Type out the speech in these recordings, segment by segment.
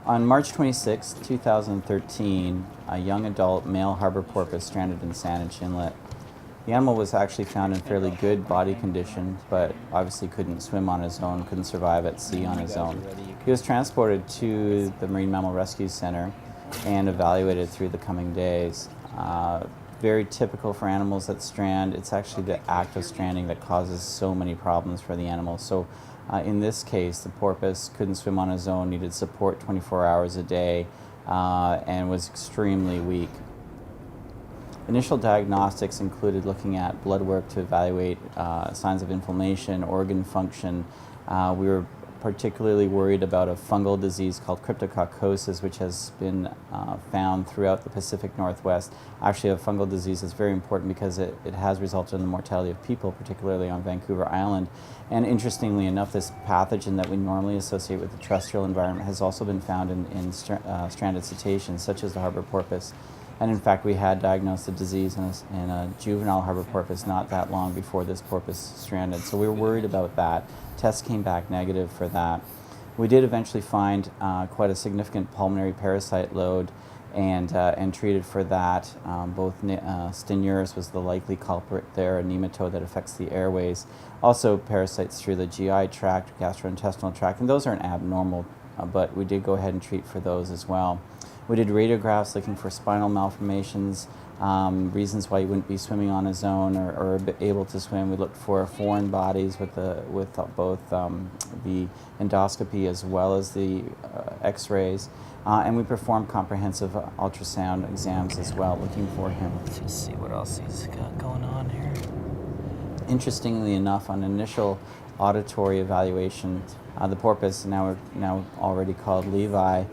On March 26, 2013, a young adult male harbor porpoise stranded in Saanich Inlet. The animal was actually found in fairly good body condition, but obviously couldn't swim on his own, couldn't survive at sea on his own. He was transported to the Marine Mammal Rescue Center and evaluated through the coming days. Very typical for animals that strand. It's actually the act of stranding that causes so many problems for the animal. So in this case, the porpoise couldn't swim on his own, needed support 24 hours a day, and was extremely weak. Initial diagnostics included looking at blood work to evaluate signs of inflammation, organ function. We were particularly worried about a fungal disease called cryptococcosis, which has been found throughout the Pacific Northwest. Actually, a fungal disease is very important because it has resulted in the mortality of people, particularly on Vancouver Island. And interestingly enough, this pathogen that we normally associate with the terrestrial environment has also been found in stranded cetaceans, such as the harbor porpoise. And in fact, we had diagnosed the disease in a juvenile harbor porpoise not that long before this porpoise stranded. So we were worried about that. Tests came back negative for that. We did eventually find quite a significant pulmonary parasite load and treated for that. Both Steniurus was the likely culprit there, a nematode that affects the airways. Also parasites through the GI tract, gastrointestinal tract, and those aren't abnormal, but we did go ahead and treat for those as well. We did radiographs looking for spinal malformations, reasons why he wouldn't be swimming on his own or able to swim. We looked for foreign bodies with both the endoscopy as well as the X-rays, and we performed comprehensive ultrasound exams as well, looking for him. Let's just see what else he's got going on here. Interestingly enough, on initial auditory evaluation, the porpoise, now already called Levi,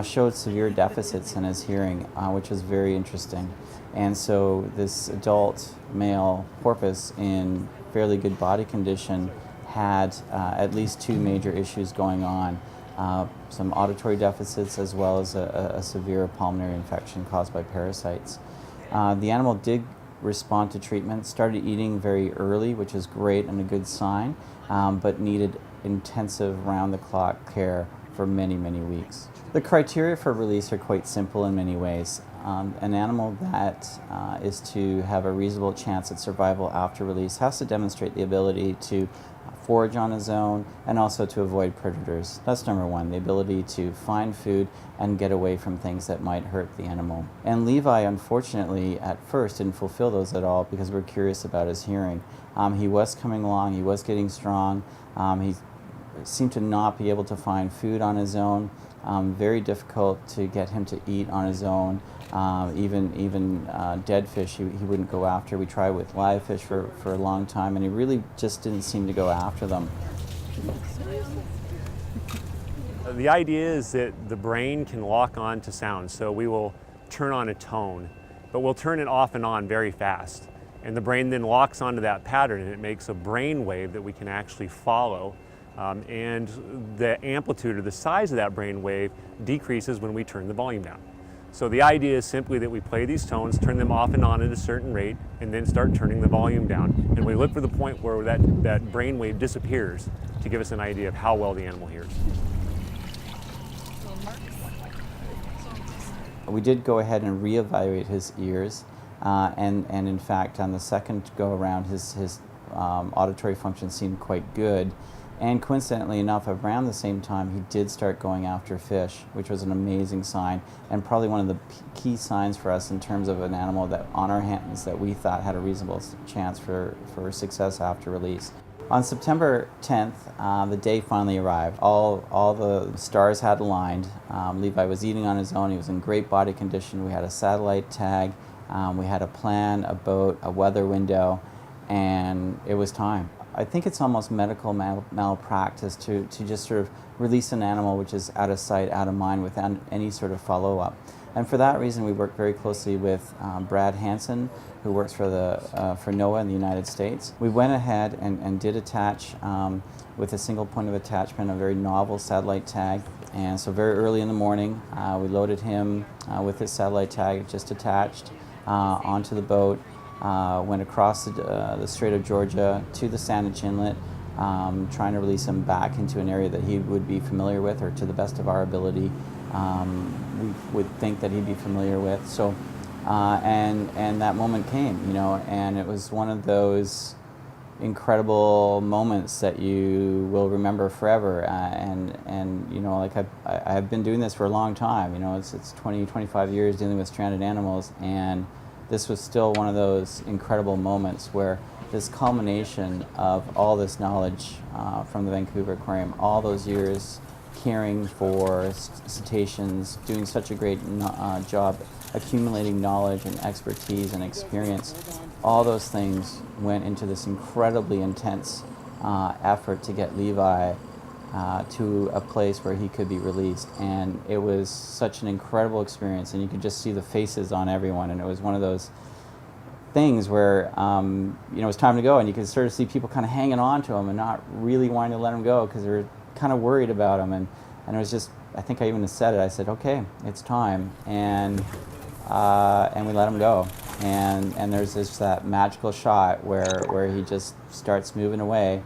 showed severe deficits in his hearing, which was very interesting. And so this adult male porpoise in fairly good body condition had at least two major issues going on. Some auditory deficits as well as a severe pulmonary infection caused by parasites. The animal did respond to treatment, started eating very early, which is great and a good sign, but needed intensive round-the-clock care for many, many weeks. The criteria for release are quite simple in many ways. An animal that is to have a reasonable chance at survival after release has to demonstrate the ability to forage on his own and also to avoid predators. That's number one, the ability to find food and get away from things that might hurt the animal. And Levi, unfortunately, at first didn't fulfill those at all because we're curious about his hearing. He was coming along, he was getting strong, he seemed to not be able to find food on his own. Very difficult to get him to eat on his own. Even dead fish he wouldn't go after. We tried with live fish for a long time, and he really just didn't seem to go after them. The idea is that the brain can lock on to sound, so we will turn on a tone, but we'll turn it off and on very fast. And the brain then locks onto that pattern, and it makes a brain wave that we can actually follow. And the amplitude or the size of that brain wave decreases when we turn the volume down. So the idea is simply that we play these tones, turn them off and on at a certain rate, and then start turning the volume down. And we look for the point where that brain wave disappears to give us an idea of how well the animal hears. We did go ahead and reevaluate his ears, and in fact on the second go around his auditory function seemed quite good. And coincidentally enough, around the same time, he did start going after fish, which was an amazing sign, and probably one of the key signs for us in terms of an animal that on our hands that we thought had a reasonable chance for success after release. On September 10th, the day finally arrived. All the stars had aligned. Levi was eating on his own. He was in great body condition. We had a satellite tag. We had a plan, a boat, a weather window, and it was time. I think it's almost medical malpractice to just sort of release an animal which is out of sight, out of mind, without any sort of follow-up. And for that reason, we work very closely with Brad Hansen, who works for NOAA in the United States. We went ahead and did attach, with a single point of attachment, a very novel satellite tag. And so very early in the morning, we loaded him with his satellite tag just attached onto the boat. Went across the Strait of Georgia to the Saanich Inlet, trying to release him back into an area that he would be familiar with, or to the best of our ability. we would think that he'd be familiar with. So, and that moment came, you know, and it was one of those incredible moments that you will remember forever. And you know, like I've been doing this for a long time. You know, it's 20, 25 years dealing with stranded animals, and this was still one of those incredible moments where this culmination of all this knowledge from the Vancouver Aquarium, all those years caring for cetaceans, doing such a great job accumulating knowledge and expertise and experience, all those things went into this incredibly intense effort to get Levi to a place where he could be released. And it was such an incredible experience, and you could just see the faces on everyone, and it was one of those things where you know, it was time to go, and you could sort of see people kind of hanging on to him and not really wanting to let him go because they were kind of worried about him. And it was just, I think I even said it, I said, okay, it's time. And we let him go. And there's that magical shot where he just starts moving away,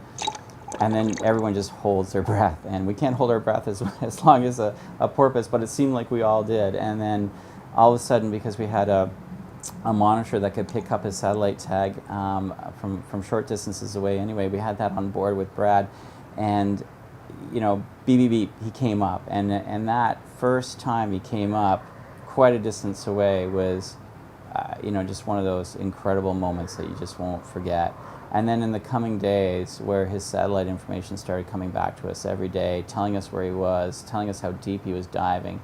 and then everyone just holds their breath. And we can't hold our breath as long as a porpoise, but it seemed like we all did. And then all of a sudden, because we had a monitor that could pick up his satellite tag from short distances away anyway, we had that on board with Brad, and you know, beep, beep, beep, he came up. And that first time he came up quite a distance away was you know, just one of those incredible moments that you just won't forget. And then in the coming days, where his satellite information started coming back to us every day, telling us where he was, telling us how deep he was diving,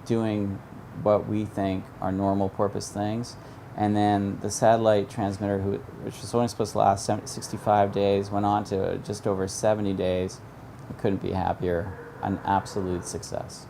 doing what we think are normal porpoise things. And then the satellite transmitter, which was only supposed to last 65 days, went on to just over 70 days. I couldn't be happier. An absolute success.